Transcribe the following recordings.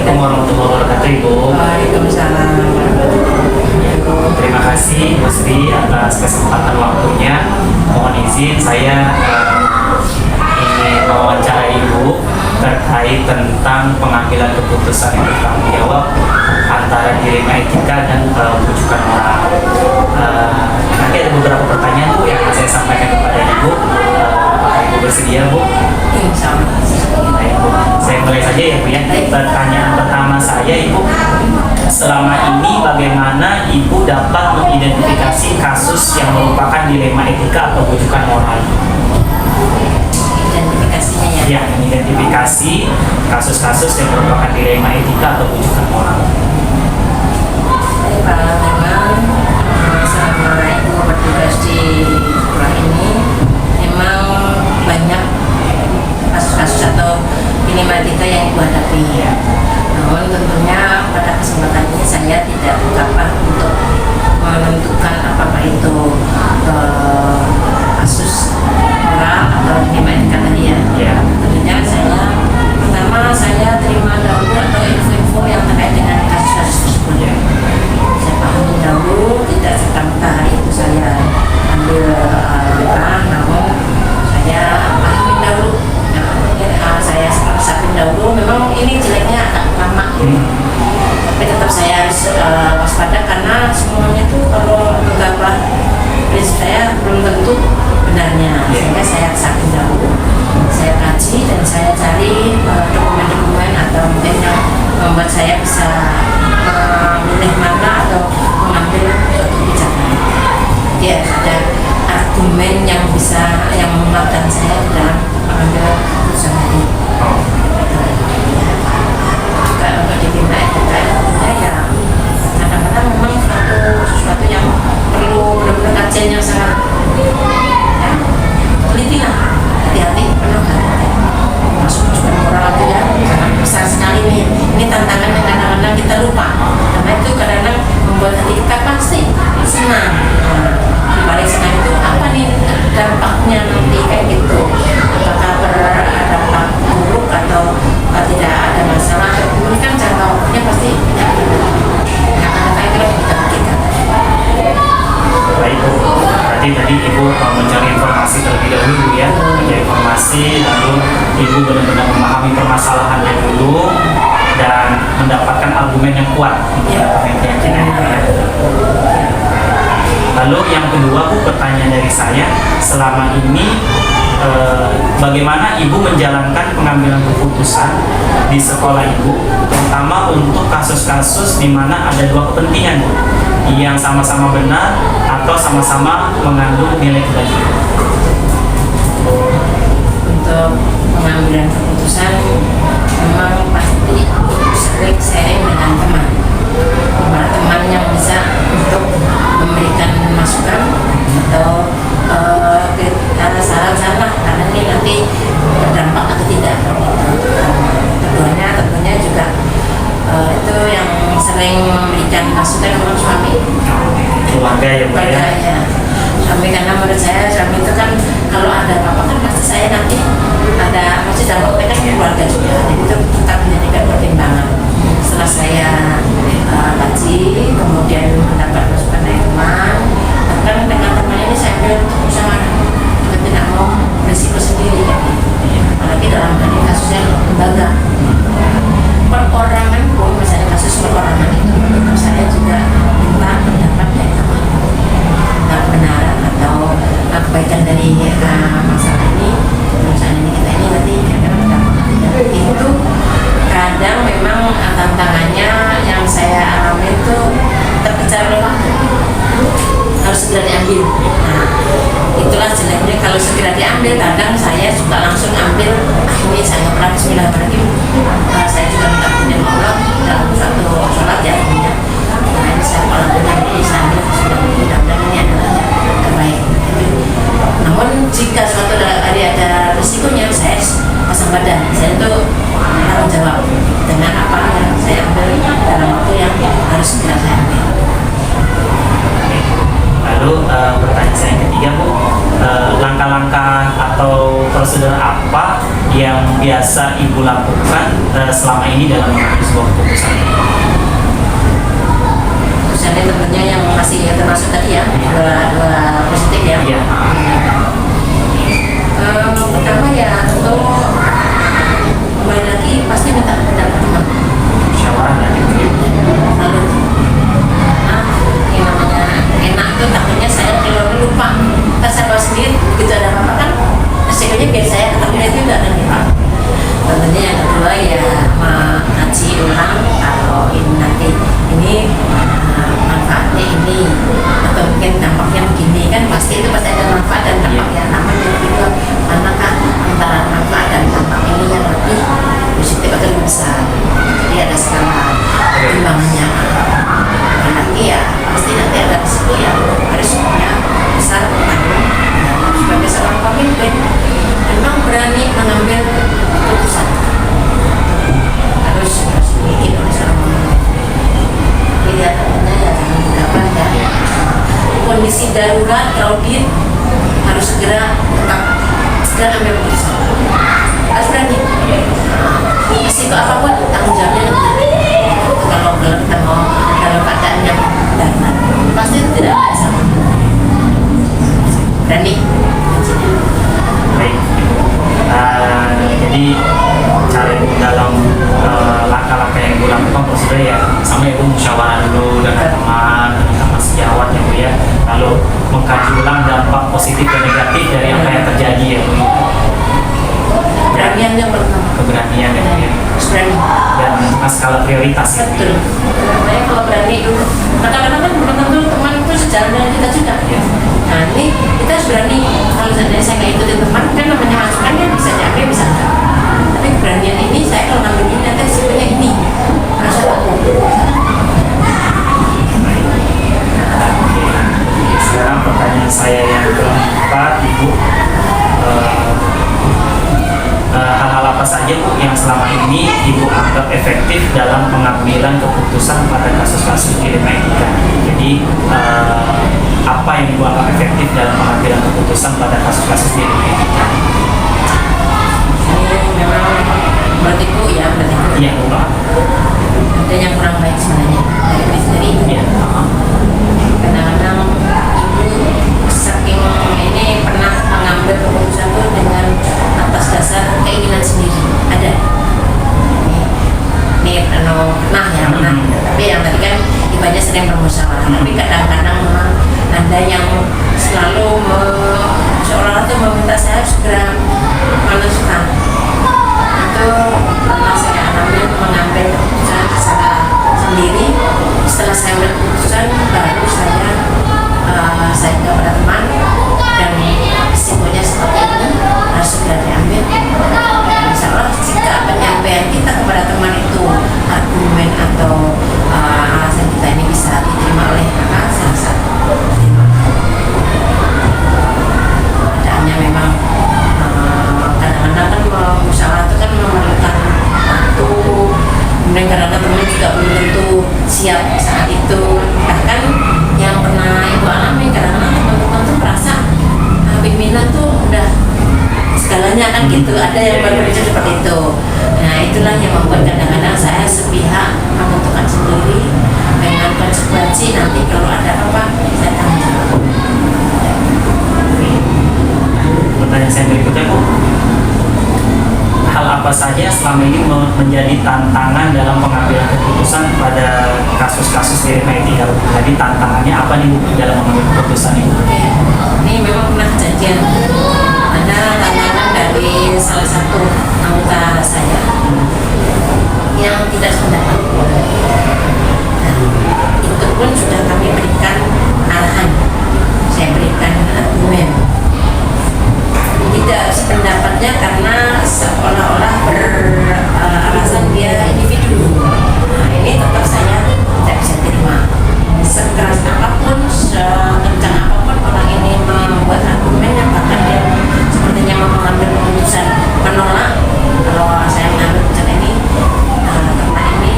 Assalamualaikum warahmatullahi wabarakatuh, Ibu. Waalaikumsalam warahmatullahi wabarakatuh. Terima kasih Bu Sri atas kesempatan waktunya. Mohon izin saya ingin mewawancara Ibu terkait tentang pengambilan keputusan yang bertanggung jawab antara dilema etika dan rujukan moral. Nanti ada beberapa pertanyaan Bu yang akan saya sampaikan kepada Ibu. Apakah Ibu bersedia, Bu? Insya Allah. Baik, Bu. Saya mulai saja ya, Bu ya. Pertanyaan pertama saya, Ibu, selama ini bagaimana Ibu dapat mengidentifikasi kasus yang merupakan dilema etika atau rujukan moral? Identifikasinya ya. Ya, mengidentifikasi kasus-kasus yang merupakan dilema etika atau rujukan moral. Baik Pak, memang selama Ibu bertugas di sekolah ini memang banyak kasus-kasus atau dilema etika yang Ibu hadapi. Namun tentunya pada kesempatan ini saya tidak kapal untuk menentukan apakah itu kasus moral atau dilema etika tadi ya. Tentunya pertama saya terima dahulu atau info-info yang terkait dengan kasus-kasus tersebut. Saya pahami dahulu, tidak serta-merta hari itu saya ambil namun saya pahami dahulu. Saya sapin dahulu, memang ini jeleknya agak lama tapi tetap saya harus waspada karena semuanya itu kalau menggabah prinsip saya belum tentu benarnya, sehingga saya sapin dahulu, saya kaji dan saya cari dokumen-dokumen atau mungkin yang membuat saya bisa memilih mana atau mengambil suatu kebijakan. Jadi harus ada argumen yang bisa yang menguatkan saya dalam mengambil keputusan tadi. Juga untuk dilema etika tentunya ya kadang-kadang memang sesuatu yang perlu benar-benar kajian yang sangat teliti lah, hati-hati, penuh hati-hati. Masuk juga moral itu ya sangat besar sekali nih. Ini tantangan yang kadang-kadang kita lupa, karena itu kadang-kadang membuat hati kita pasti senang. Di balik senang itu apa nih dampaknya nanti kayak gitu? Apakah berdampak buruk atau tidak ada masalah? Ini kan jangka waktunya pasti kata-kata itu yang kita pikirkan. Baik, Bu. Berarti tadi Ibu mencari informasi terlebih dahulu ya, mencari informasi, lalu Ibu benar-benar memahami permasalahannya dulu dan mendapatkan argumen yang kuat untuk mendapatkan keyakinan itu ya. Lalu yang kedua, Bu, pertanyaan dari saya, selama ini bagaimana Ibu menjalankan pengambilan keputusan di sekolah Ibu, terutama untuk kasus-kasus di mana ada dua kepentingan, Bu, yang sama-sama benar atau sama-sama mengandung nilai kebaikan? Untuk pengambilan keputusan memang pasti sering sharing dengan teman, dimana teman yang bisa untuk memberikan masukan atau saran-saran karena ini nanti berdampak atau tidak. Keduanya tentunya juga itu yang sering memberikan masukan memang suami, Keluarga ya, Bu ya. Suami, karena menurut saya suami itu kan kalau ada apa-apa kan pasti saya nanti ada masih dampaknya kan keluarga juga, jadi itu tetap menjadikan pertimbangan. Setelah saya kaji kemudian mendapat masukan dari teman, bahkan dengan teman ini saya ambil keputusan kita tidak mau berisiko sendiri ya. Apalagi dalam hal ini kasusnya lembaga perorangan pun, misalnya kasus perorangan itu tetap saya juga minta pendapat dari teman tentang kebenaran atau kebaikan dari masalah ini, perusahaan ini kita ini nanti kira-kira berdampak atau tidak. Itu kadang memang tantangannya yang saya alami itu terkejar oleh waktu, harus segera diambil. Nah, itulah jeleknya kalau segera diambil. Kadang saya suka langsung ambil, ini saya nggak pernah bismillahirrahmanirrahim. Saya juga minta punya Allah dalam satu sholat ya. Nah, ini saya kalau ini saya ambil sudah mudah-mudahan ini adalah yang terbaik. Namun jika suatu hari ada risikonya, saya pasang badan. Saya itu tanggung jawab dengan apa yang saya ambil dalam waktu yang harus segera saya ambil. Lalu pertanyaan saya yang ketiga, Bu, langkah-langkah atau prosedur apa yang biasa Ibu lakukan selama ini dalam mengambil sebuah keputusan? Misalnya tentunya yang masih termasuk tadi ya, dua positif ya. Iya. Pertama ya tentu kembali lagi pasti minta pendapat teman. Musyawarah dan itu. Lalu yang namanya enak itu takutnya saya kalau lupa terserah sendiri begitu ada apa-apa kan resikonya biar saya takutnya itu nggak akan kita. Tentunya yang kedua ya mengaji ulang kalau ini nanti ini manfaatnya ini atau mungkin dampaknya begini kan pasti itu pasti ada manfaat dan dampaknya. Namun yang kedua manakah antara manfaat dan dampak ini yang lebih positif atau lebih besar? Jadi ada skala timbangannya. Dan lagi ya pasti nanti ada risiko ya harus punya besar tanggung. Sebagai seorang pemimpin memang berani mengambil keputusan harus dimiliki oleh seorang pemimpin. Jadi ya tentunya ya jangan dilakukan ya kondisi darurat crowded harus segera ambil keputusan harus berani risiko apapun tanggung jawabnya kalau kita mau dalam keadaan yang darurat pasti itu tidak bisa berani. Baik. Jadi cara dalam langkah-langkah yang gue lakukan prosedur ya sama itu musyawarah dulu dengan teman sejawat ya Bu ya, lalu mengkaji ulang dampak positif dan negatif dari apa yang terjadi ya Bu. Keberanian yang pertama. Keberanian ya Bu ya. Berani. Dan menentukan skala prioritas ya Bu. Betul. Makanya kalau berani dulu. Kadang-kadang kan belum tentu teman itu sejalan dengan kita juga. Ya. Nah ini kita harus berani. Kalau seandainya saya nggak ikutin teman, kan namanya masukan kan bisa diambil bisa enggak. Tapi keberanian ini saya kalau ngambil ini nanti risikonya ini. Harus aku. Sekarang pertanyaan saya yang keempat Ibu, hal-hal apa saja Bu yang selama ini Ibu anggap efektif dalam pengambilan keputusan pada kasus-kasus dilema etika? Jadi apa yang Ibu anggap efektif dalam pengambilan keputusan pada kasus-kasus dilema etika? Ini memang berarti Bu ya, berarti Bu. Iya Bu. Ada yang kurang baik sebenarnya dari diri sendiri. Iya. Kadang-kadang ibu saking ini pernah mengambil keputusan itu dengan atas dasar keinginan sendiri. Ada. Ini pernah ya pernah. Tapi yang tadi kan ibadahnya sering bermusyawarah. Tapi kadang-kadang memang ada yang selalu seolah-olah itu meminta saya segera menentukan. Itu pernah saya alami mengambil keputusan secara sendiri. Setelah saya ambil keputusan baru saya kepada teman dan risikonya seperti ini harus segera diambil. Insya Allah jika penyampaian kita kepada teman itu argumen atau alasan kita ini bisa diterima oleh kakak, saya rasa terima. Keadaannya memang kadang-kadang kan musyawarah itu kan memerlukan waktu, kemudian kadang-kadang teman juga belum tentu siap saat itu. Bahkan yang pernah ibu alami kadang-kadang teman-teman tuh merasa pimpinan tuh udah segalanya kan gitu, ada yang berpikir seperti itu. Nah itulah yang membuat kadang-kadang saya sepihak menentukan sendiri dengan konsekuensi nanti kalau ada apa saya tanggung jawab. Pertanyaan saya berikutnya Bu, hal apa saja selama ini menjadi tantangan dalam pengambilan keputusan pada kasus-kasus dilema etika? Jadi tantangannya apa nih Bu dalam mengambil keputusan ini? Ini memang pernah kejadian. Ada tantangan dari salah satu anggota saya yang tidak sependapat. Nah, itu pun sudah kami berikan arahan, saya berikan argumen. Tidak sependapatnya karena seolah-olah beralasan dia individu. Nah, ini tetap saya tidak bisa terima. Sekeras apapun, sekencang apapun orang ini membuat argumennya, bahkan dia sepertinya mau mengambil keputusan menolak kalau saya mengambil keputusan ini karena ini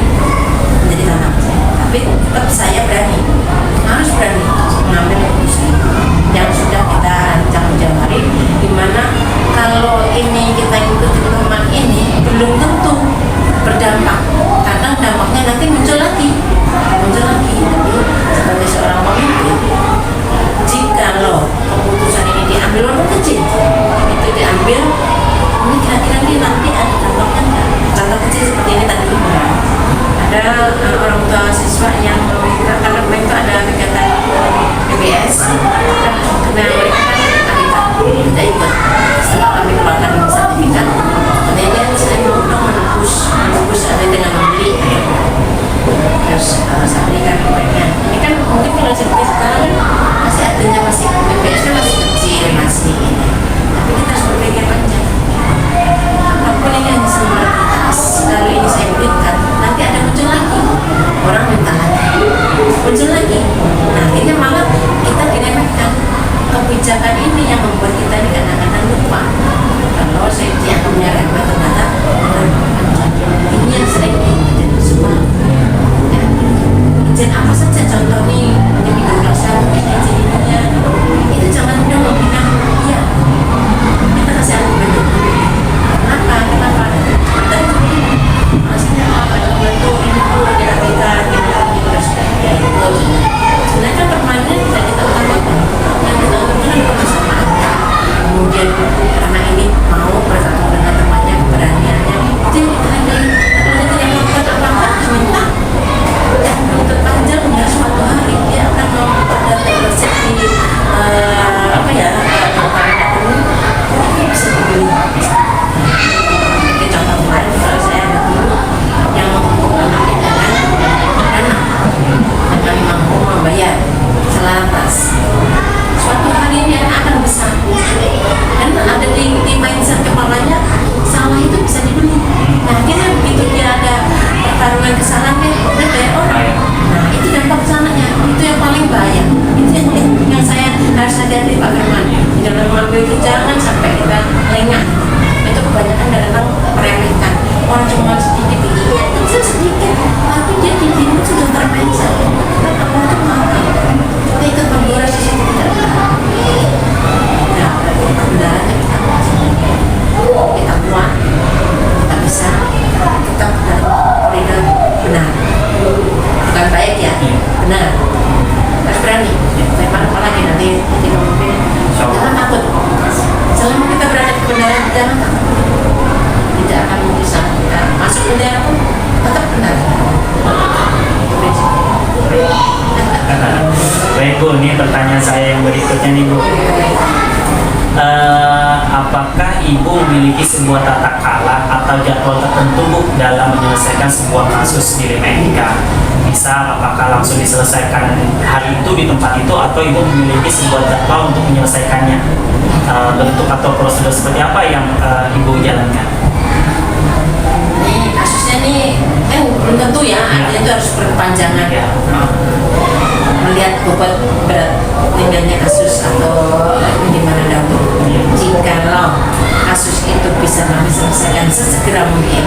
kecil sedikit, tapi dia di sini sudah terbiasa. Dan Allah itu maha. Kita ikut menggores di situ tidak benar. Nah, kebenarannya kita kita kuat, kita bisa, kita benar. Bukan baik ya, benar. Harus berani. Memang apalagi nanti kita mungkin jangan takut. Selama kita berada di kebenaran, jangan takut. Tidak akan bisa kita masuk penjara pun tetap benar. Baik Bu, ini pertanyaan saya yang berikutnya nih Bu. Apakah Ibu memiliki sebuah tata cara atau jadwal tertentu Bu dalam menyelesaikan sebuah kasus di Lema Etika? Misal, apakah langsung diselesaikan hari itu di tempat itu atau Ibu memiliki sebuah jadwal untuk menyelesaikannya? Bentuk atau prosedur seperti apa yang Ibu jalankan? Nih kasusnya nih kan belum tentu ya, artinya itu harus berkepanjangan. Ya. Melihat bobot berat ringannya kasus atau gimana dahulu. Jikalau kasus itu bisa kami selesaikan sesegera mungkin,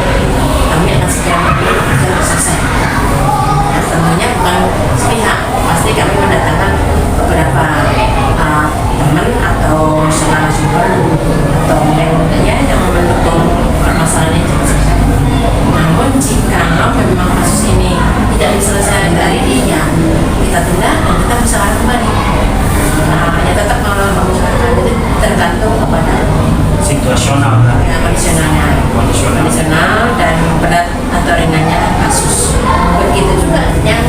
kami akan segera mungkin agar selesai. Dan tentunya bukan sepihak, pasti kami mendatangkan beberapa teman atau narasumber atau manajernya yang mendukung permasalahan ini cepat selesai. Namun jika memang kasus ini tidak diselesaikan dari ini, ya kita tunda dan kita musyawarah kembali. Ya tetap kalau musyawarah jadi tergantung kepada Situasional kan? ya, kondisional dan berat atau ringannya kasus. Begitu juga yang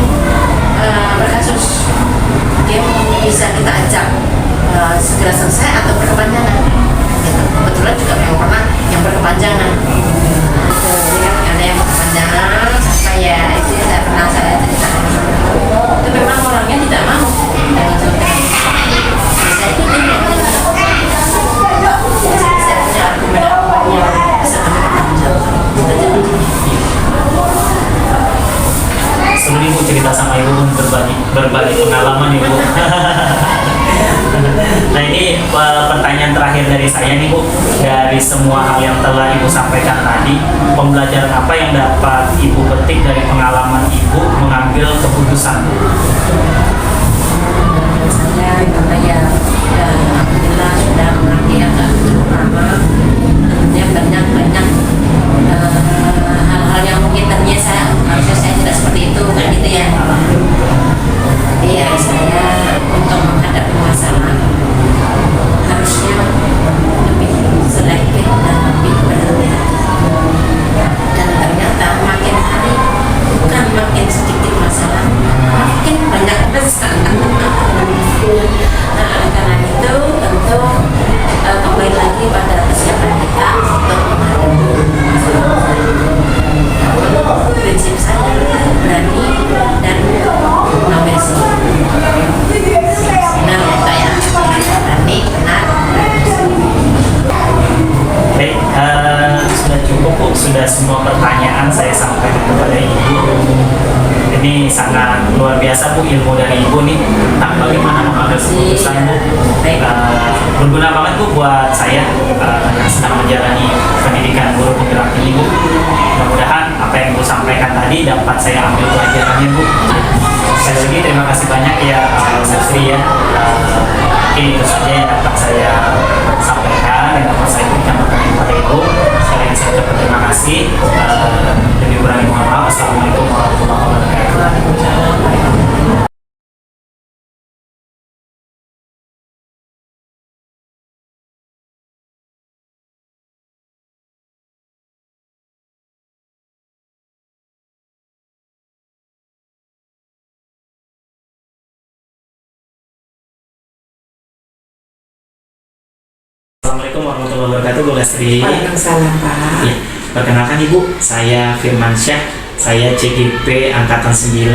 berkasus, dia bisa kita ajak segera selesai atau berkepanjangan. Gitu. Kebetulan juga memang pernah yang berkepanjangan. Jadi kan ada yang berkepanjangan sampai ya itu saya pernah saya ceritakan. Itu memang orangnya tidak mau dengan selesai. Saya itu dia saya punya argumen yang bisa kami pertanggungjawabkan. Sebelum Ibu cerita sama Ibu berbagi pengalaman Ibu. Nah ini pertanyaan terakhir dari saya nih Bu. Dari semua hal yang telah Ibu sampaikan tadi, pembelajaran apa yang dapat Ibu petik dari pengalaman Ibu mengambil keputusan? Saya karena ya alhamdulillah sudah mengerti agak cukup lama. Tentunya banyak hal-hal yang mungkin tadinya harusnya saya tidak seperti itu, kan gitu ya. Tapi ya saya untuk menghadapi masalah harusnya lebih selektif dan lebih berhati-hati. Dan ternyata makin hari bukan makin sedikit masalah, makin banyak masalah. Nah, karena itu tentu kembali lagi pada kesiapan kita untuk menghadapi masalah. Prinsip saya berani dan mengambil resiko. Benar ya Pak ya? Berani, benar, Baik, sudah cukup Bu, sudah semua pertanyaan saya sampaikan kepada Ibu. Ini sangat luar biasa Bu, ilmu dari Ibu nih tentang bagaimana mengambil keputusan Bu. Berguna banget Bu buat saya yang sedang menjalani pendidikan guru penggerak ini Bu. Mudah-mudahan apa yang Ibu sampaikan tadi dapat saya ambil pelajarannya Bu. Sekali lagi terima kasih banyak ya Bu Sri ya. Mungkin itu saja yang dapat saya sampaikan dan dapat saya berikan kepada Ibu. Sekali lagi saya ucapkan terima kasih. Lebih kurang mohon maaf. Assalamualaikum warahmatullahi wabarakatuh. Assalamualaikum warahmatullahi wabarakatuh, Bu Lestri. Waalaikumsalam Pak. Ya, perkenalkan Ibu, saya Firman Syah, saya CGP Angkatan 9,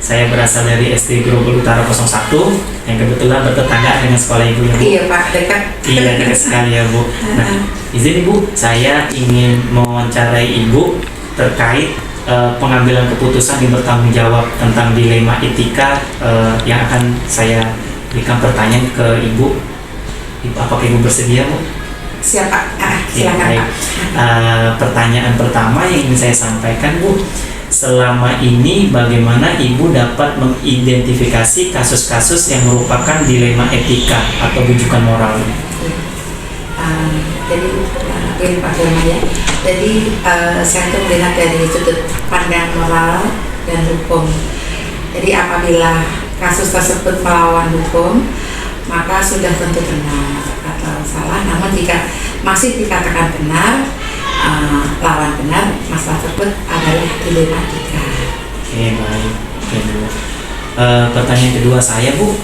saya berasal dari SD Grogol Utara 01, yang kebetulan bertetangga dengan sekolah Ibu ya Bu. Iya Pak, dekat. Iya, dekat sekali ya Bu. Nah, izin Ibu, saya ingin mewawancarai Ibu terkait pengambilan keputusan yang bertanggung jawab tentang dilema etika yang akan saya berikan pertanyaan ke Ibu. Apakah Ibu bersedia Bu? Siapa? Oke, Silakan baik. Pak. Pertanyaan pertama yang ingin saya sampaikan, Bu, selama ini bagaimana Ibu dapat mengidentifikasi kasus-kasus yang merupakan dilema etika atau bujukan moral? Jadi ini Pak Firman ya. Jadi saya itu melihat dari sudut pandang moral dan hukum. Jadi apabila kasus tersebut melawan hukum, maka sudah tentu benar atau salah. Namun jika masih dikatakan benar, lawan benar, masalah tersebut adalah dilema etika. Oke, baik. Oke, Bu. Pertanyaan kedua saya, Bu,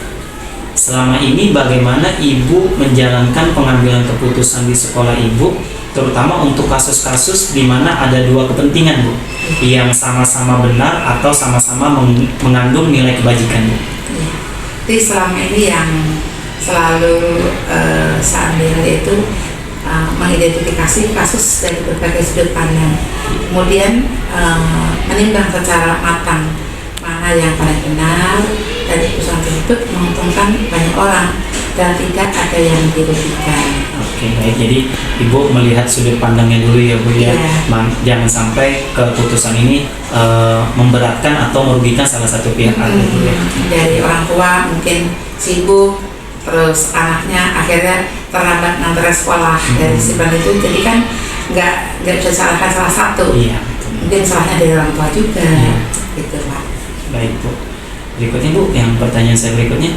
selama ini bagaimana Ibu menjalankan pengambilan keputusan di sekolah Ibu, terutama untuk kasus-kasus di mana ada dua kepentingan, Bu, yang sama-sama benar atau sama-sama mengandung nilai kebajikan, Bu? Ya. Jadi selama ini yang selalu saya ambil itu mengidentifikasi kasus dari berbagai sudut pandang, kemudian menimbang secara matang mana yang paling benar dan keputusan tersebut menguntungkan banyak orang dan tidak ada yang dirugikan. Oke, baik. Jadi Ibu melihat sudut pandangnya dulu ya, Bu, ya. Jangan sampai keputusan ini memberatkan atau merugikan salah satu pihak. Dari orang tua mungkin sibuk, terus anaknya akhirnya terlambat ngantar sekolah dari sebab itu, jadi kan nggak bisa salahkan salah satu. Iya. Mungkin salahnya dari orang tua juga. Gitu Pak. Baik, Bu. Berikutnya, Bu, yang pertanyaan saya berikutnya,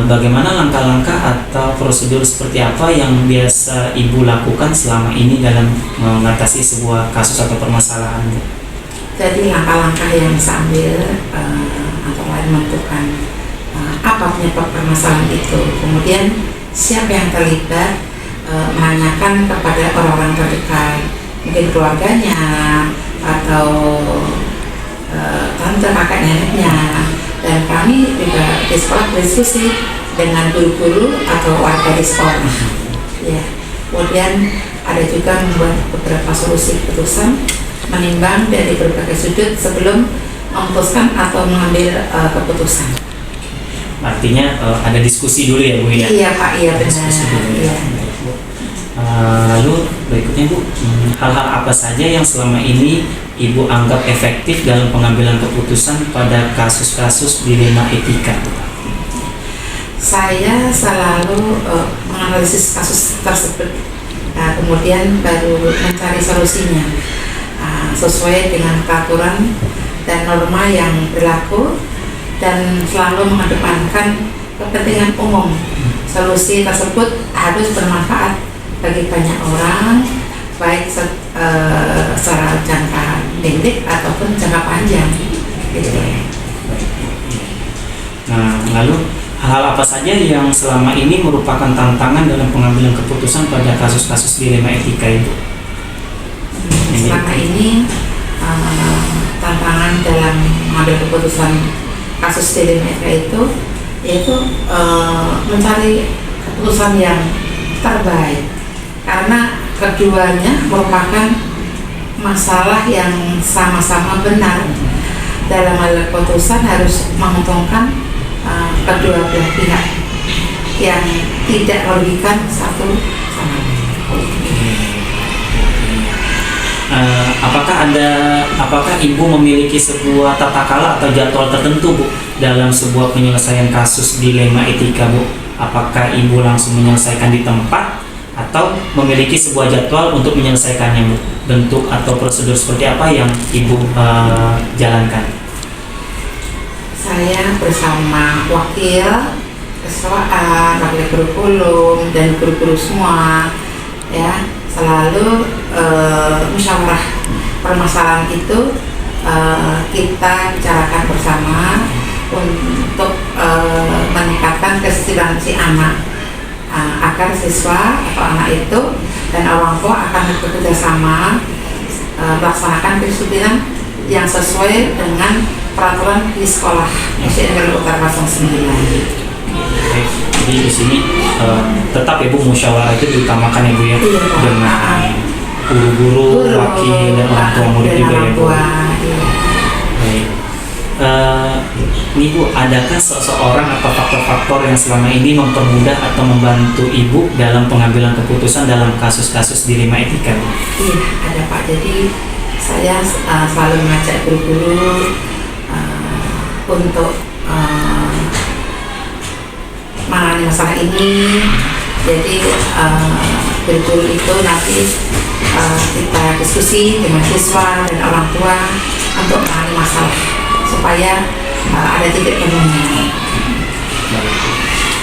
bagaimana langkah-langkah atau prosedur seperti apa yang biasa Ibu lakukan selama ini dalam mengatasi sebuah kasus atau permasalahan, Bu? Jadi langkah-langkah yang saya ambil antara lain menentukan apa penyebab permasalahan itu, kemudian siapa yang terlibat, menanyakan kepada orang-orang terdekat, mungkin keluarganya atau tante, kakak, neneknya, dan kami juga di sekolah berdiskusi dengan guru-guru atau warga di sekolah. Ya, kemudian ada juga membuat beberapa solusi keputusan, menimbang dari berbagai sudut sebelum memutuskan atau mengambil keputusan. Artinya ada diskusi dulu ya, Bu, ya? Iya Pak, iya benar. Diskusi dulu ya. Iya. Lalu berikutnya, Bu, hal-hal apa saja yang selama ini Ibu anggap efektif dalam pengambilan keputusan pada kasus-kasus dilema etika? Saya selalu menganalisis kasus tersebut, kemudian baru mencari solusinya sesuai dengan peraturan dan norma yang berlaku, dan selalu mengedepankan kepentingan umum. Solusi tersebut harus bermanfaat bagi banyak orang, baik secara jangka pendek ataupun jangka panjang. Gitu. Nah, lalu hal apa saja yang selama ini merupakan tantangan dalam pengambilan keputusan pada kasus-kasus dilema etika itu? Selama ini tantangan dalam mengambil keputusan kasus dilema etika itu yaitu mencari keputusan yang terbaik, karena keduanya merupakan masalah yang sama-sama benar. Dalam hal keputusan harus menguntungkan kedua belah pihak yang tidak merugikan satu sama lain. Apakah Ibu memiliki sebuah tata cara atau jadwal tertentu, Bu, dalam sebuah penyelesaian kasus dilema etika, Bu? Apakah Ibu langsung menyelesaikan di tempat atau memiliki sebuah jadwal untuk menyelesaikannya, Bu? Bentuk atau prosedur seperti apa yang Ibu jalankan? Saya bersama wakil keseluruhan, wakil kurikulum dan guru-guru semua, ya, selalu musyawarah permasalahan itu kita bicarakan bersama untuk meningkatkan keseimbangan si anak, agar siswa atau anak itu dan orang tua akan bekerja sama melaksanakan kedisiplinan yang sesuai dengan peraturan di sekolah SDN Utara 09. Jadi di sini tetap Ibu musyawarah itu diutamakan, Ibu, ya, Iya, dengan guru-guru, wakil dan orang tua murid juga, ya, Bu. Iya. Baik. Ini Bu, adakah seseorang atau faktor-faktor yang selama ini mempermudah atau membantu Ibu dalam pengambilan keputusan dalam kasus-kasus dilema etika? Iya, ada Pak. Jadi saya selalu mengajak guru-guru untuk menangani masalah ini. Jadi guru-guru itu nanti kita diskusi dengan siswa dan orang tua untuk menangani masalah supaya ada titik temunya.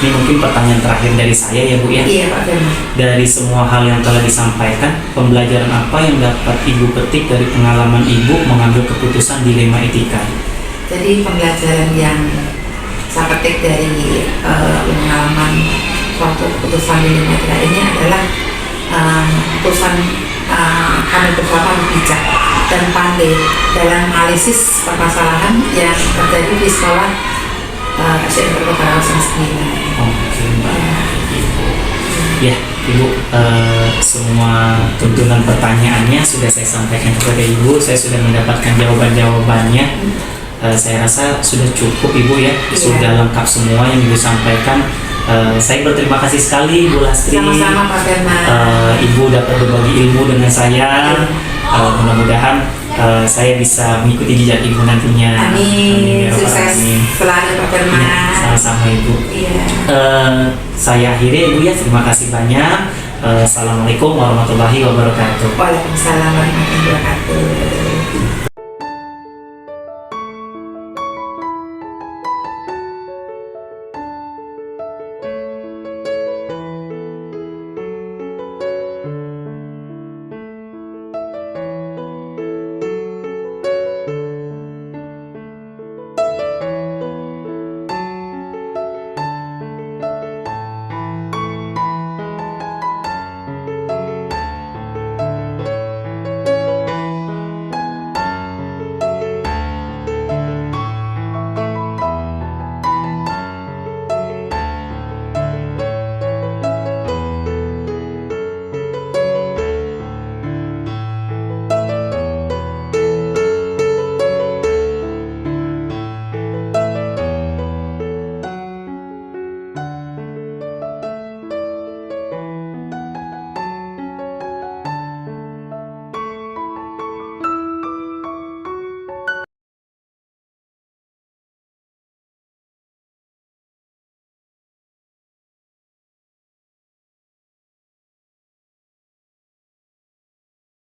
Ini mungkin pertanyaan terakhir dari saya ya Bu ya. Iya Pak Firman. Dari semua hal yang telah disampaikan, pembelajaran apa yang dapat Ibu petik dari pengalaman Ibu mengambil keputusan dilema etika? Jadi pembelajaran yang saya petik dari pengalaman suatu keputusan dilema etika ini adalah keputusan kami bersama bijak dan pandai dalam analisis permasalahan yang terjadi di sekolah SMP Kota Kawasan 9. Oke Mbak. Ya Ibu, semua tuntunan pertanyaannya sudah saya sampaikan kepada Ibu. Saya sudah mendapatkan jawaban-jawabannya. Saya rasa sudah cukup Ibu ya, sudah lengkap semua yang Ibu sampaikan. Saya berterima kasih sekali Bu Lastri. Sama-sama Pak Firman. Ibu dapat berbagi ilmu dengan saya. Mudah-mudahan saya bisa mengikuti jejak Ibu nantinya. Amin. Ya Rabbal Sukses Alamin. selalu Pak Firman. Ya, sama-sama Ibu. Iya. Saya akhiri Ibu ya, terima kasih banyak. Assalamualaikum warahmatullahi wabarakatuh. Waalaikumsalam warahmatullahi wabarakatuh.